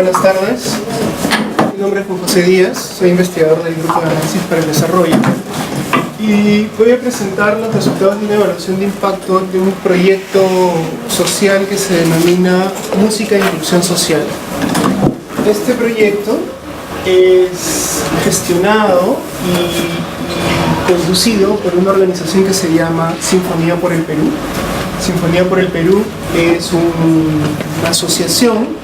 Buenas tardes, mi nombre es Juan José Díaz, soy investigador del Grupo de Análisis para el Desarrollo y voy a presentar los resultados de una evaluación de impacto de un proyecto social que se denomina Música e Inclusión Social. Este proyecto es gestionado y conducido por una organización que se llama Sinfonía por el Perú. Sinfonía por el Perú es una asociación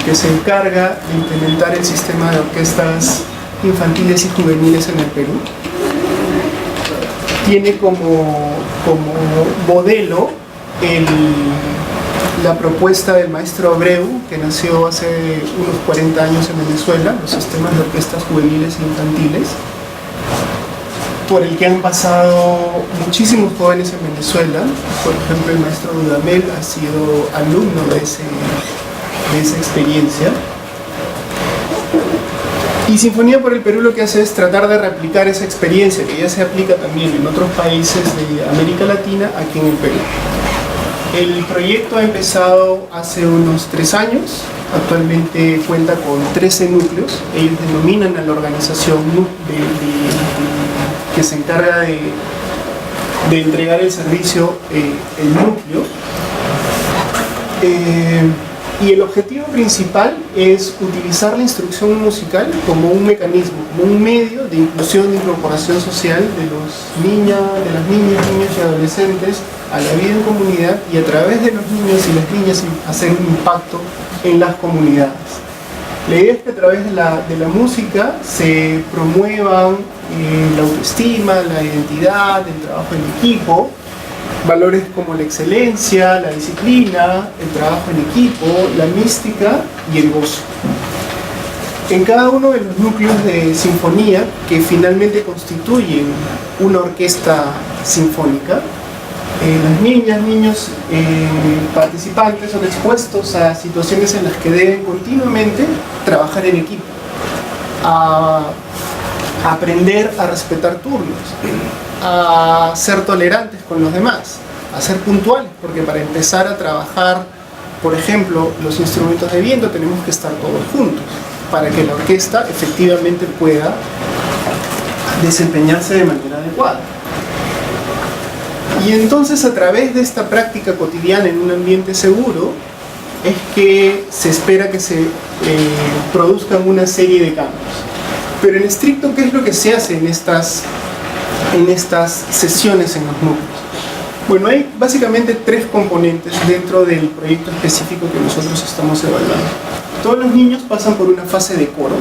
que se encarga de implementar el sistema de orquestas infantiles y juveniles en el Perú. Tiene como modelo la propuesta del maestro Abreu, que nació hace unos 40 años en Venezuela, los sistemas de orquestas juveniles e infantiles, por el que han pasado muchísimos jóvenes en Venezuela. Por ejemplo, el maestro Dudamel ha sido alumno de esa experiencia. Y Sinfonía por el Perú lo que hace es tratar de replicar esa experiencia que ya se aplica también en otros países de América Latina, aquí en el Perú. El proyecto ha empezado hace unos 3 años, actualmente cuenta con 13 núcleos. Ellos denominan a la organización que se encarga de entregar el servicio el núcleo. Y el objetivo principal es utilizar la instrucción musical como un mecanismo, como un medio de inclusión e incorporación social de las niñas, niños y adolescentes a la vida en comunidad, y a través de los niños y las niñas hacer un impacto en las comunidades. La idea es que a través de la música se promuevan la autoestima, la identidad, el trabajo en equipo, valores como la excelencia, la disciplina, el trabajo en equipo, la mística y el gozo. En cada uno de los núcleos de sinfonía, que finalmente constituyen una orquesta sinfónica, las niñas, niños participantes son expuestos a situaciones en las que deben continuamente trabajar en equipo, a aprender a respetar turnos, a ser tolerantes con los demás, a ser puntuales, porque para empezar a trabajar, por ejemplo, los instrumentos de viento tenemos que estar todos juntos para que la orquesta efectivamente pueda desempeñarse de manera adecuada. Y entonces, a través de esta práctica cotidiana en un ambiente seguro, es que se espera que se produzcan una serie de cambios. Pero en estricto, ¿qué es lo que se hace en estas sesiones en los núcleos? Bueno, hay básicamente 3 componentes dentro del proyecto específico que nosotros estamos evaluando. Todos los niños pasan por una fase de coro,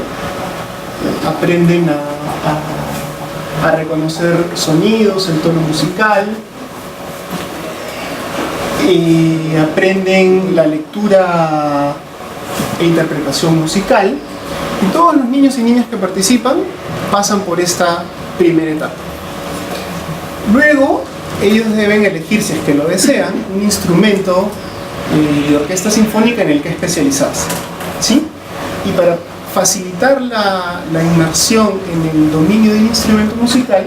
aprenden a reconocer sonidos, el tono musical, aprenden la lectura e interpretación musical, y todos los niños y niñas que participan pasan por esta primera etapa. Luego, ellos deben elegir, si es que lo desean, un instrumento de orquesta sinfónica en el que especializarse, ¿sí? Y para facilitar la inmersión en el dominio del instrumento musical,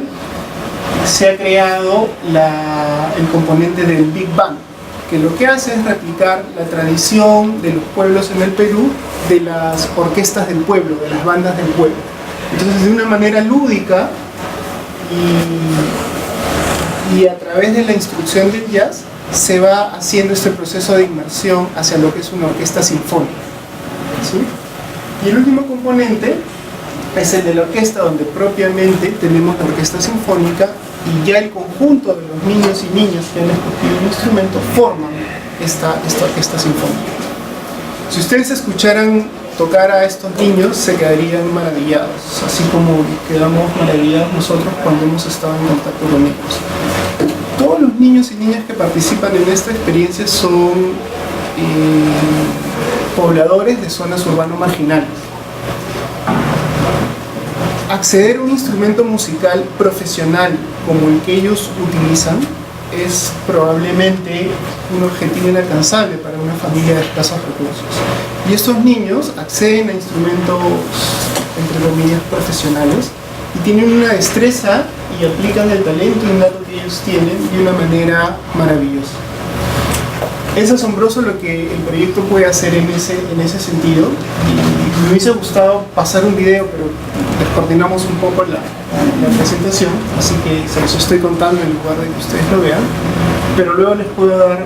se ha creado el componente del Big Band, que lo que hace es replicar la tradición de los pueblos en el Perú, de las orquestas del pueblo, de las bandas del pueblo. Entonces, de una manera lúdica y a través de la instrucción del jazz, se va haciendo este proceso de inmersión hacia lo que es una orquesta sinfónica, ¿sí? Y el último componente es el de la orquesta, donde propiamente tenemos la orquesta sinfónica, y ya el conjunto de los niños y niñas que han escogido un instrumento forman esta orquesta sinfónica. Si ustedes escucharan tocar a estos niños, se quedarían maravillados, así como quedamos maravillados nosotros cuando hemos estado en contacto con ellos. Todos los niños y niñas que participan en esta experiencia son pobladores de zonas urbano-marginales. Acceder a un instrumento musical profesional como el que ellos utilizan es probablemente un objetivo inalcanzable para una familia de escasos recursos. Y estos niños acceden a instrumentos, entre comillas, profesionales, y tienen una destreza y aplican el talento innato que ellos tienen de una manera maravillosa. Es asombroso lo que el proyecto puede hacer en ese sentido, y me hubiese gustado pasar un video, pero descoordinamos un poco la presentación, así que se los estoy contando en lugar de que ustedes lo vean, pero luego les puedo dar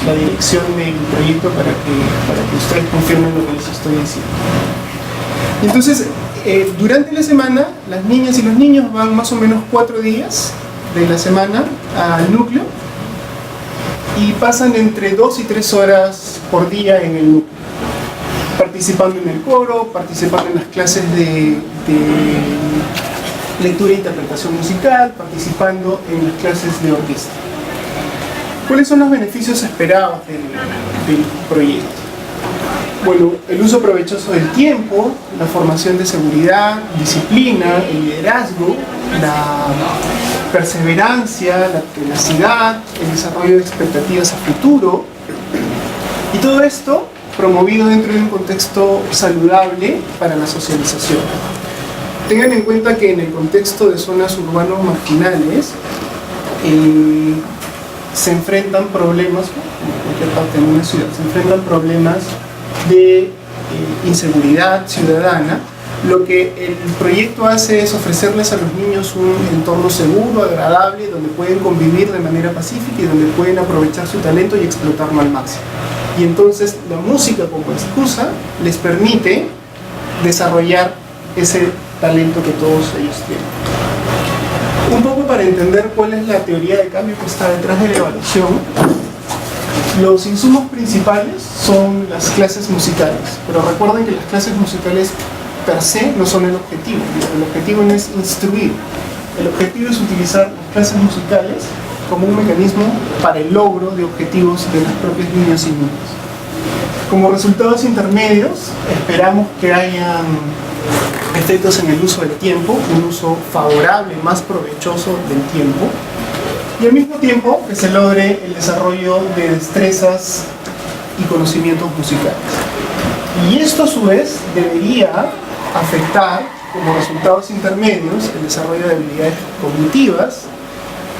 la dirección del proyecto para que ustedes confirmen lo que les estoy diciendo. Entonces, durante la semana, las niñas y los niños van más o menos 4 días de la semana al núcleo y pasan entre 2 y 3 horas por día en el núcleo, participando en el coro, participando en las clases de lectura e interpretación musical, participando en las clases de orquesta. ¿Cuáles son los beneficios esperados del proyecto? Bueno, el uso provechoso del tiempo, la formación de seguridad, disciplina, el liderazgo, la perseverancia, la tenacidad, el desarrollo de expectativas a futuro, y todo esto promovido dentro de un contexto saludable para la socialización. Tengan en cuenta que en el contexto de zonas urbanos marginales se enfrentan problemas, como en cualquier parte de una ciudad, se enfrentan problemas de inseguridad ciudadana. Lo que el proyecto hace es ofrecerles a los niños un entorno seguro, agradable, donde pueden convivir de manera pacífica y donde pueden aprovechar su talento y explotarlo al máximo. Y entonces la música como excusa les permite desarrollar ese talento que todos ellos tienen. Un poco para entender cuál es la teoría de cambio que está detrás de la evaluación, los insumos principales son las clases musicales, pero recuerden que las clases musicales per se no son el objetivo. El objetivo no es instruir, el objetivo es utilizar las clases musicales como un mecanismo para el logro de objetivos de los propios niños y niñas. Como resultados intermedios, esperamos que hayan efectos en el uso del tiempo, un uso favorable, más provechoso del tiempo, y al mismo tiempo que se logre el desarrollo de destrezas y conocimientos musicales. Y esto a su vez debería afectar como resultados intermedios el desarrollo de habilidades cognitivas,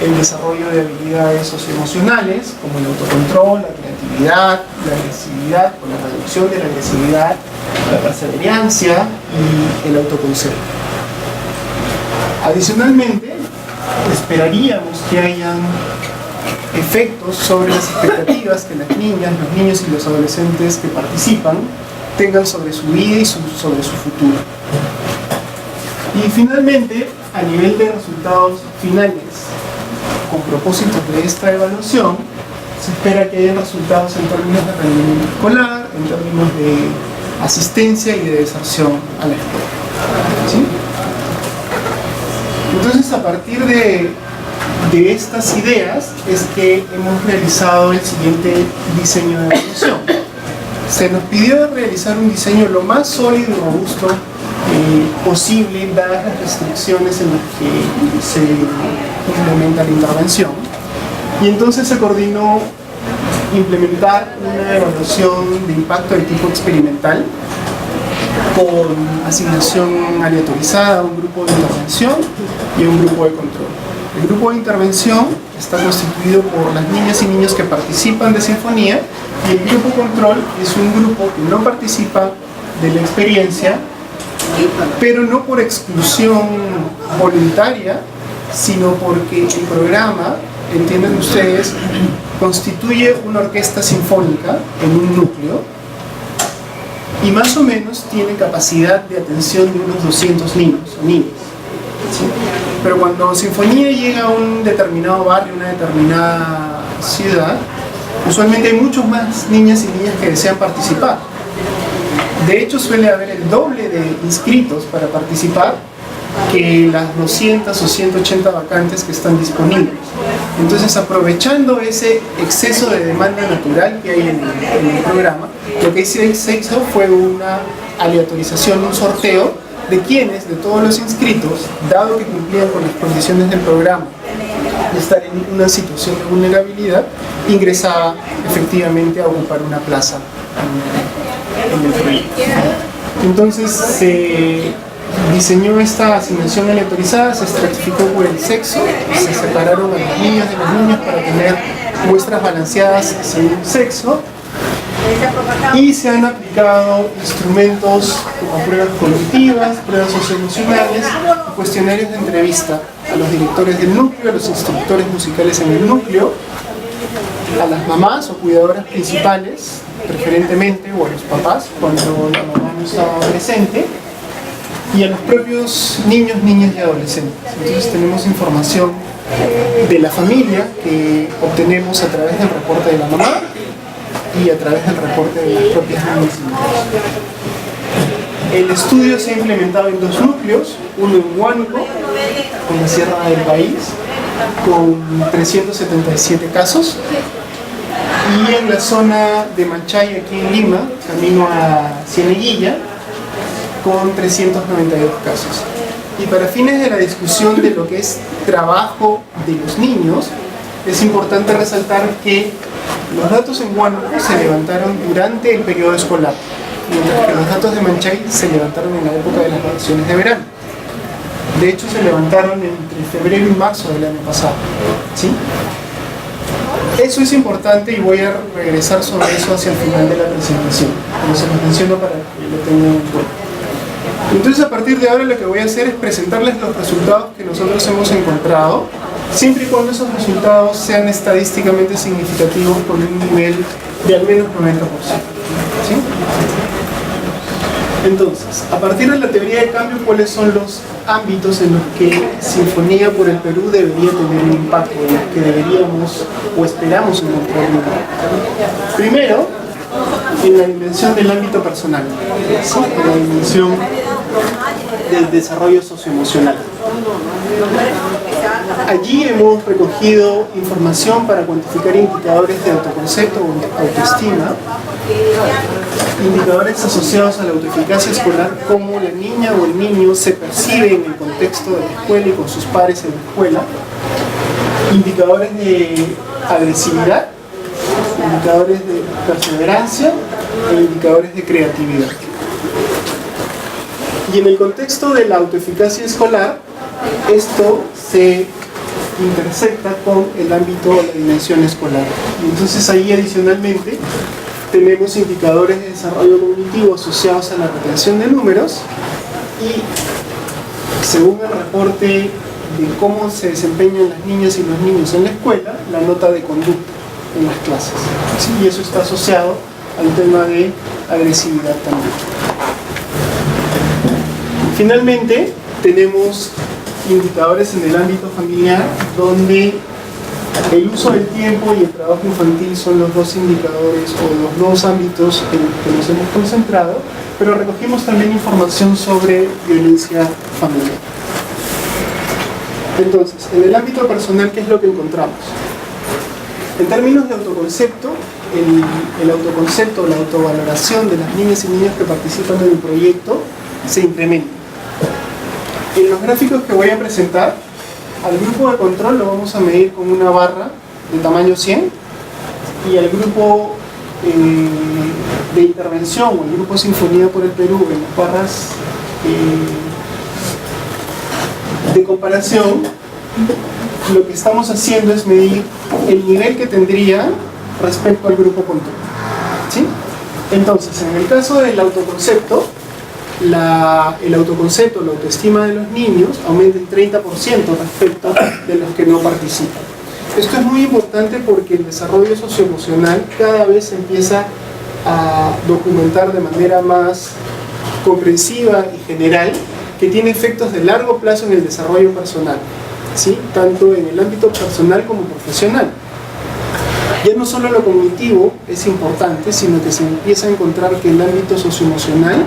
el desarrollo de habilidades socioemocionales como el autocontrol, la creatividad, la agresividad o la reducción de la agresividad, la perseverancia y el autoconcepto. Adicionalmente, esperaríamos que hayan efectos sobre las expectativas que las niñas, los niños y los adolescentes que participan tengan sobre su vida y sobre su futuro. Y finalmente, a nivel de resultados finales, con propósitos de esta evaluación, se espera que haya resultados en términos de rendimiento escolar, en términos de asistencia y de deserción a la escuela. ¿Sí? Entonces, a partir de estas ideas es que hemos realizado el siguiente diseño de evaluación. Se nos pidió realizar un diseño lo más sólido y robusto posible, dadas las restricciones en las que se implementa la intervención. Y entonces se coordinó implementar una evaluación de impacto de tipo experimental con asignación aleatorizada a un grupo de intervención y a un grupo de control. El grupo de intervención está constituido por las niñas y niños que participan de sinfonía, y el grupo control es un grupo que no participa de la experiencia, pero no por exclusión voluntaria, sino porque el programa, entienden ustedes, constituye una orquesta sinfónica en un núcleo y más o menos tiene capacidad de atención de unos 200 niños o niñas. ¿Sí? Pero cuando sinfonía llega a un determinado barrio, una determinada ciudad, usualmente hay muchos más niñas y niñas que desean participar. De hecho, suele haber el doble de inscritos para participar que las 200 o 180 vacantes que están disponibles. Entonces, aprovechando ese exceso de demanda natural que hay en el programa, lo que se hizo fue una aleatorización, un sorteo de quienes, de todos los inscritos, dado que cumplían con las condiciones del programa de estar en una situación de vulnerabilidad, ingresaba efectivamente a ocupar una plaza en el proyecto. Entonces se diseñó esta asignación aleatorizada, se estratificó por el sexo, se separaron a las niñas de los niños para tener muestras balanceadas según sexo, y se han aplicado instrumentos como pruebas cognitivas, pruebas socioemocionales y cuestionarios de entrevista a los directores del núcleo, a los instructores musicales en el núcleo, a las mamás o cuidadoras principales, preferentemente, o a los papás cuando la mamá no estaba presente, y a los propios niños, niñas y adolescentes. Entonces tenemos información de la familia que obtenemos a través del reporte de la mamá y a través del reporte de las propias niñas y niños. El estudio se ha implementado en 2 núcleos, uno en Huánuco, en la sierra del país, con 377 casos, y en la zona de Manchay, aquí en Lima, camino a Cieneguilla, con 392 casos. Y para fines de la discusión de lo que es trabajo de los niños, es importante resaltar que los datos en Huánuco se levantaron durante el periodo escolar, mientras que los datos de Manchay se levantaron en la época de las vacaciones de verano. De hecho, se levantaron entre febrero y marzo del año pasado, ¿sí? Eso es importante y voy a regresar sobre eso hacia el final de la presentación, como se los menciono para que lo tengan en cuenta. Entonces, a partir de ahora lo que voy a hacer es presentarles los resultados que nosotros hemos encontrado, siempre y cuando esos resultados sean estadísticamente significativos con un nivel de al menos 90%. ¿Sí? Entonces, a partir de la teoría de cambio, ¿cuáles son los ámbitos en los que Sinfonía por el Perú debería tener un impacto, en los que deberíamos o esperamos encontrar un impacto? Primero, en la dimensión del ámbito personal, ¿sí? En la dimensión del desarrollo socioemocional. Allí hemos recogido información para cuantificar indicadores de autoconcepto o autoestima, indicadores asociados a la autoeficacia escolar, cómo la niña o el niño se percibe en el contexto de la escuela y con sus pares en la escuela, indicadores de agresividad, indicadores de perseverancia e indicadores de creatividad. Y en el contexto de la autoeficacia escolar, esto se intersecta con el ámbito de la dimensión escolar. Y entonces ahí adicionalmente tenemos indicadores de desarrollo cognitivo asociados a la retención de números y, según el reporte de cómo se desempeñan las niñas y los niños en la escuela, la nota de conducta en las clases. ¿Sí? Y eso está asociado al tema de agresividad también. Finalmente, tenemos indicadores en el ámbito familiar, donde el uso del tiempo y el trabajo infantil son los 2 indicadores o los 2 ámbitos en los que nos hemos concentrado, pero recogimos también información sobre violencia familiar. Entonces, en el ámbito personal, ¿qué es lo que encontramos? En términos de autoconcepto, el autoconcepto, la autovaloración de las niñas y niños que participan en el proyecto se incrementa. En los gráficos que voy a presentar, al grupo de control lo vamos a medir con una barra de tamaño 100 y al grupo de intervención o el grupo Sinfonía por el Perú en las barras de comparación, lo que estamos haciendo es medir el nivel que tendría respecto al grupo control. ¿Sí? Entonces, en el caso del autoconcepto, el autoconcepto, la autoestima de los niños aumenta en 30% respecto de los que no participan. Esto es muy importante porque el desarrollo socioemocional cada vez se empieza a documentar de manera más comprensiva y general, que tiene efectos de largo plazo en el desarrollo personal, ¿sí? Tanto en el ámbito personal como profesional. Ya no solo lo cognitivo es importante, sino que se empieza a encontrar que el ámbito socioemocional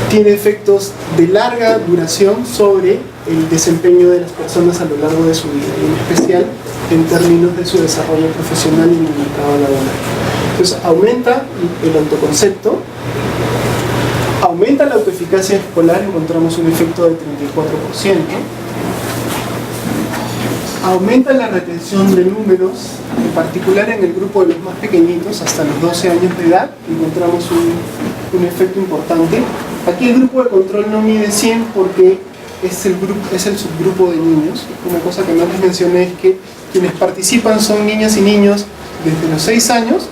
tiene efectos de larga duración sobre el desempeño de las personas a lo largo de su vida, y en especial en términos de su desarrollo profesional y en el mercado laboral. Entonces, aumenta el autoconcepto, aumenta la autoeficacia escolar, encontramos un efecto del 34%, aumenta la retención de números, en particular en el grupo de los más pequeñitos, hasta los 12 años de edad, encontramos un efecto importante. Aquí el grupo de control no mide 100 porque es el subgrupo de niños. Una cosa que no les mencioné es que quienes participan son niñas y niños desde los 6 años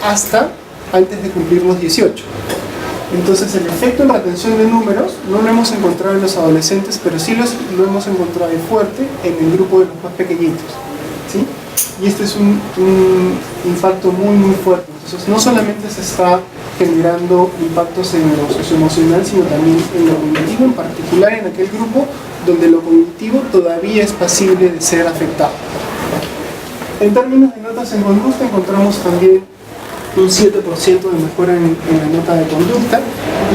hasta antes de cumplir los 18. Entonces el efecto en retención de números no lo hemos encontrado en los adolescentes, pero sí lo hemos encontrado fuerte en el grupo de los más pequeñitos, ¿sí? Y este es un impacto muy muy fuerte. Entonces no solamente se está generando impactos en lo socioemocional, sino también en lo cognitivo, en particular en aquel grupo donde lo cognitivo todavía es pasible de ser afectado. En términos de notas en conducta encontramos también un 7% de mejora en la nota de conducta,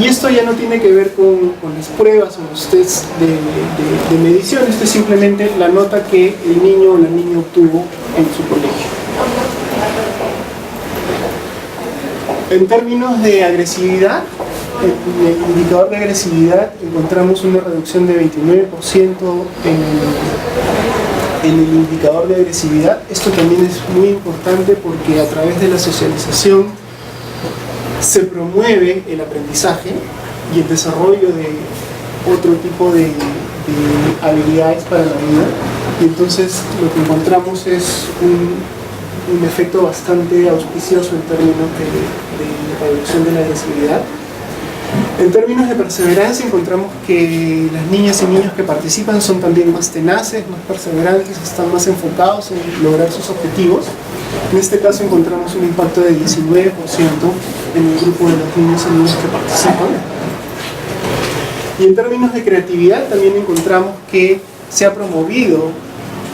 y esto ya no tiene que ver con las pruebas o los tests de medición. Esto es simplemente la nota que el niño o la niña obtuvo en su colegio. En términos de agresividad, en el indicador de agresividad encontramos una reducción de 29% en el indicador de agresividad. Esto también es muy importante porque a través de la socialización se promueve el aprendizaje y el desarrollo de otro tipo de habilidades para la vida, y entonces lo que encontramos es un efecto bastante auspicioso en términos de reducción de la agresividad. En términos de perseverancia encontramos que las niñas y niños que participan son también más tenaces, más perseverantes, están más enfocados en lograr sus objetivos. En este caso encontramos un impacto de 19% en el grupo de los niños y niñas que participan. Y en términos de creatividad también encontramos que se ha promovido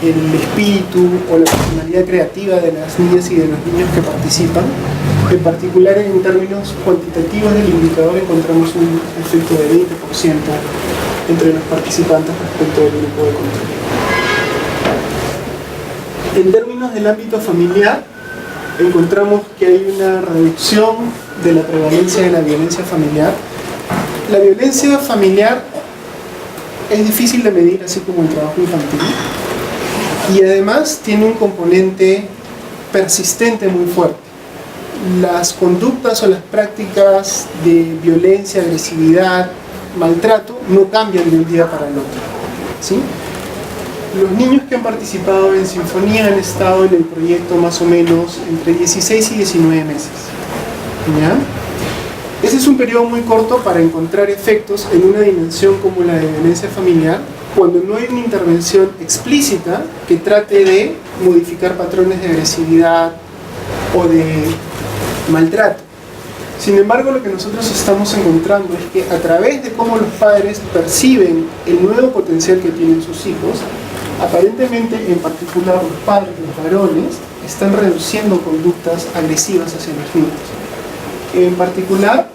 el espíritu o la personalidad creativa de las niñas y de los niños que participan. En particular, en términos cuantitativos del indicador encontramos un efecto de 20% entre los participantes respecto del grupo de control. En términos del ámbito familiar, encontramos que hay una reducción de la prevalencia de la violencia familiar. La violencia familiar es difícil de medir, así como el trabajo infantil, y además tiene un componente persistente muy fuerte. Las conductas o las prácticas de violencia, agresividad, maltrato no cambian de un día para el otro, ¿sí? Los niños que han participado en Sinfonía han estado en el proyecto más o menos entre 16 y 19 meses, ¿ya? Ese es un periodo muy corto para encontrar efectos en una dimensión como la de violencia familiar, cuando no hay una intervención explícita que trate de modificar patrones de agresividad o de maltrato. Sin embargo, lo que nosotros estamos encontrando es que a través de cómo los padres perciben el nuevo potencial que tienen sus hijos, aparentemente, en particular los padres, los varones, están reduciendo conductas agresivas hacia los niños. En particular,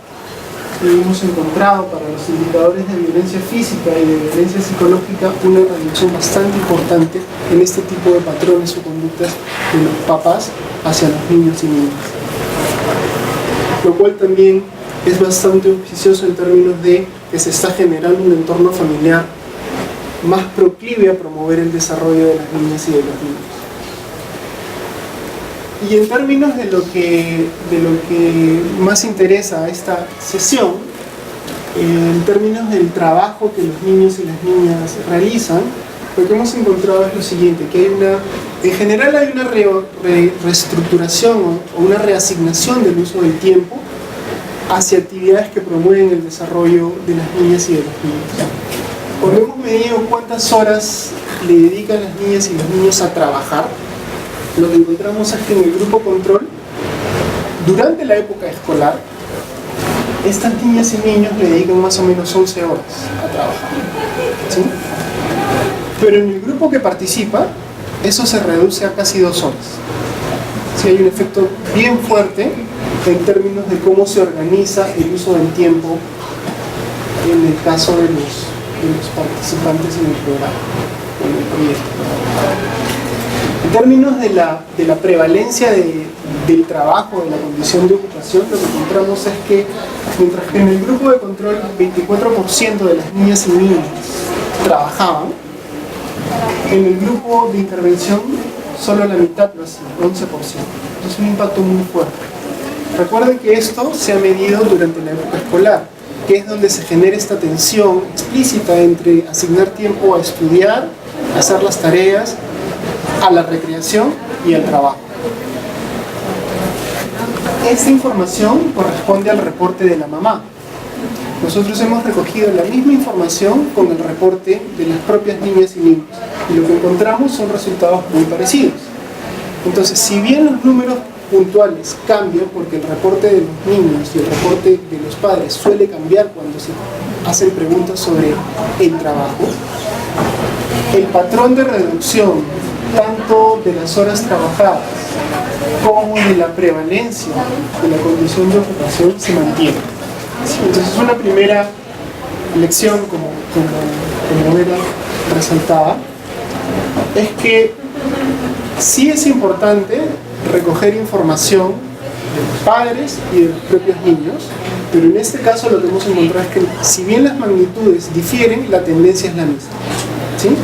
hemos encontrado para los indicadores de violencia física y de violencia psicológica una reducción bastante importante en este tipo de patrones o conductas de los papás hacia los niños y niñas. Lo cual también es bastante auspicioso en términos de que se está generando un entorno familiar más proclive a promover el desarrollo de las niñas y de los niños. Y en términos de lo que más interesa a esta sesión, en términos del trabajo que los niños y las niñas realizan, lo que hemos encontrado es lo siguiente, que hay en general hay una reestructuración o una reasignación del uso del tiempo hacia actividades que promueven el desarrollo de las niñas y de los niños. Cuando hemos medido cuántas horas le dedican las niñas y los niños a trabajar, lo que encontramos es que en el grupo control, durante la época escolar, estas niñas y niños le dedican más o menos 11 horas a trabajar, ¿sí? Pero en el grupo que participa, eso se reduce a casi 2 horas. Sí, hay un efecto bien fuerte en términos de cómo se organiza el uso del tiempo en el caso de los participantes en el programa, en el proyecto. En términos de la prevalencia del trabajo, de la condición de ocupación, lo que encontramos es que mientras que en el grupo de control 24% de las niñas y niños trabajaban, en el grupo de intervención solo la mitad lo hacía, 11%. Es un impacto muy fuerte. Recuerden que esto se ha medido durante la época escolar. que es donde se genera esta tensión explícita entre asignar tiempo a estudiar, a hacer las tareas, a la recreación y al trabajo. Esta información corresponde al reporte de la mamá. Nosotros hemos recogido la misma información con el reporte de las propias niñas y niños, y lo que encontramos son resultados muy parecidos. Entonces, si bien los números puntuales cambian, porque el reporte de los niños y el reporte de los padres suele cambiar cuando se hacen preguntas sobre el trabajo, el patrón de reducción tanto de las horas trabajadas como de la prevalencia de la condición de ocupación se mantiene. Entonces, una primera lección, como era resaltada, es que sí es importante recoger información de los padres y de los propios niños, pero en este caso lo que hemos encontrado es que si bien las magnitudes difieren, la tendencia es la misma, ¿sí?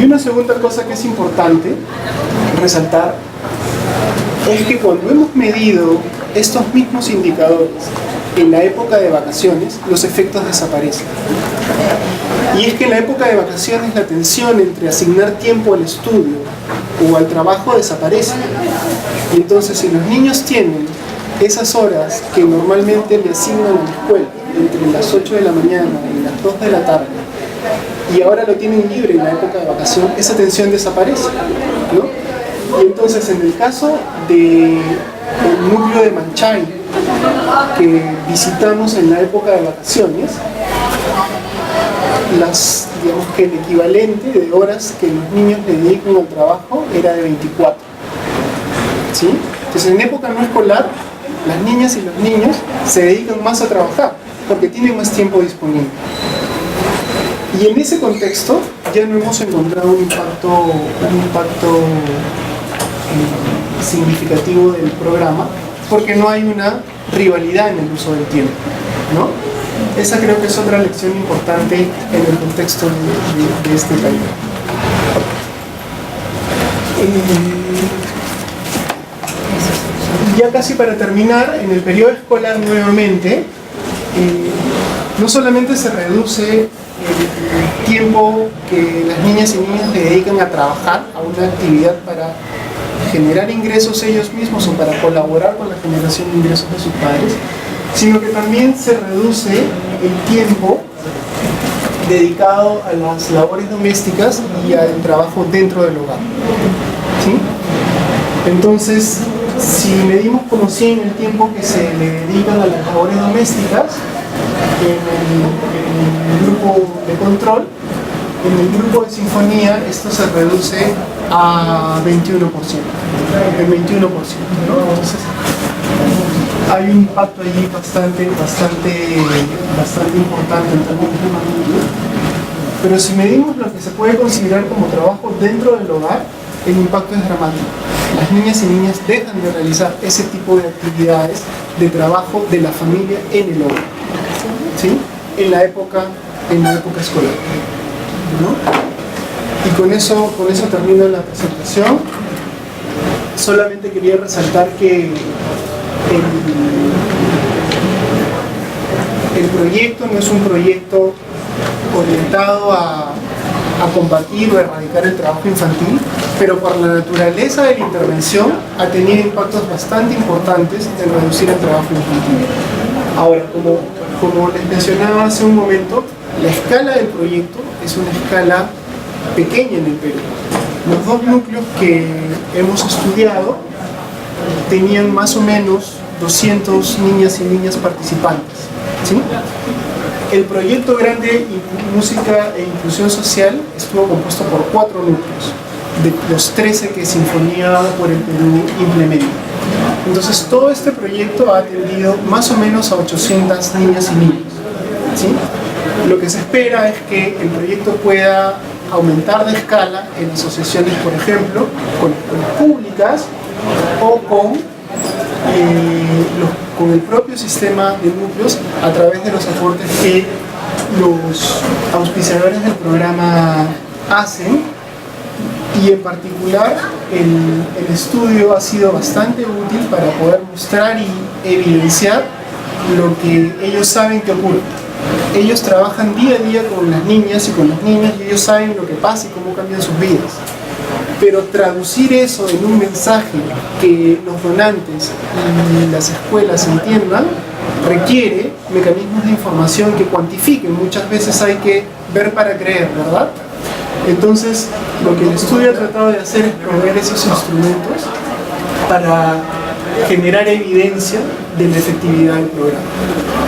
Y una segunda cosa que es importante resaltar es que cuando hemos medido estos mismos indicadores en la época de vacaciones, los efectos desaparecen. Y es que en la época de vacaciones la tensión entre asignar tiempo al estudio o al trabajo desaparece. Y entonces, si los niños tienen esas horas que normalmente le asignan a la escuela, entre las 8 de la mañana y las 2 de la tarde, y ahora lo tienen libre en la época de vacación, esa tensión desaparece, ¿no? Y entonces, en el caso del núcleo de Manchay, que visitamos en la época de vacaciones, digamos que el equivalente de horas que los niños le dedican al trabajo era de 24. ¿Sí? Entonces, en época no escolar, las niñas y los niños se dedican más a trabajar porque tienen más tiempo disponible. Y en ese contexto ya no hemos encontrado un impacto significativo del programa, porque no hay una rivalidad en el uso del tiempo, ¿no? Esa creo que es otra lección importante en el contexto de este taller. Ya casi para terminar, en el periodo escolar nuevamente, no solamente se reduce el tiempo que las niñas y niños le dedican a trabajar, a una actividad para generar ingresos ellos mismos o para colaborar con la generación de ingresos de sus padres, sino que también se reduce el tiempo dedicado a las labores domésticas y al trabajo dentro del hogar. ¿Sí? Entonces, si medimos como 100 el tiempo que se le dedican a las labores domésticas en el grupo de control, en el grupo de sinfonía esto se reduce a 21%, el 21%, ¿no? Entonces, hay un impacto allí bastante importante en términos de magnitud. Pero si medimos lo que se puede considerar como trabajo dentro del hogar, el impacto es dramático. Las niñas y niñas dejan de realizar ese tipo de actividades de trabajo de la familia en el hogar, ¿sí? En la época escolar, ¿no? Y con eso termino la presentación. Solamente quería resaltar que el proyecto no es un proyecto orientado a combatir o erradicar el trabajo infantil, pero por la naturaleza de la intervención ha tenido impactos bastante importantes en reducir el trabajo infantil. Ahora, como les mencionaba hace un momento, la escala del proyecto es una escala pequeña en el Perú. Los dos núcleos que hemos estudiado tenían más o menos 200 niñas y niños participantes, ¿sí? El proyecto grande Música e Inclusión Social estuvo compuesto por 4 núcleos, de los 13 que Sinfonía por el Perú implementa. Entonces, todo este proyecto ha atendido más o menos a 800 niñas y niños, ¿sí? Lo que se espera es que el proyecto pueda aumentar de escala en asociaciones, por ejemplo, con escuelas públicas o con el propio sistema de núcleos a través de los aportes que los auspiciadores del programa hacen. Y en particular el estudio ha sido bastante útil para poder mostrar y evidenciar lo que ellos saben que ocurre. Ellos trabajan día a día con las niñas y con los niños y ellos saben lo que pasa y cómo cambian sus vidas. Pero traducir eso en un mensaje que los donantes y las escuelas entiendan requiere mecanismos de información que cuantifiquen. Muchas veces hay que ver para creer, ¿verdad? Entonces, lo que el estudio ha tratado de hacer es proveer esos instrumentos para generar evidencia de la efectividad del programa.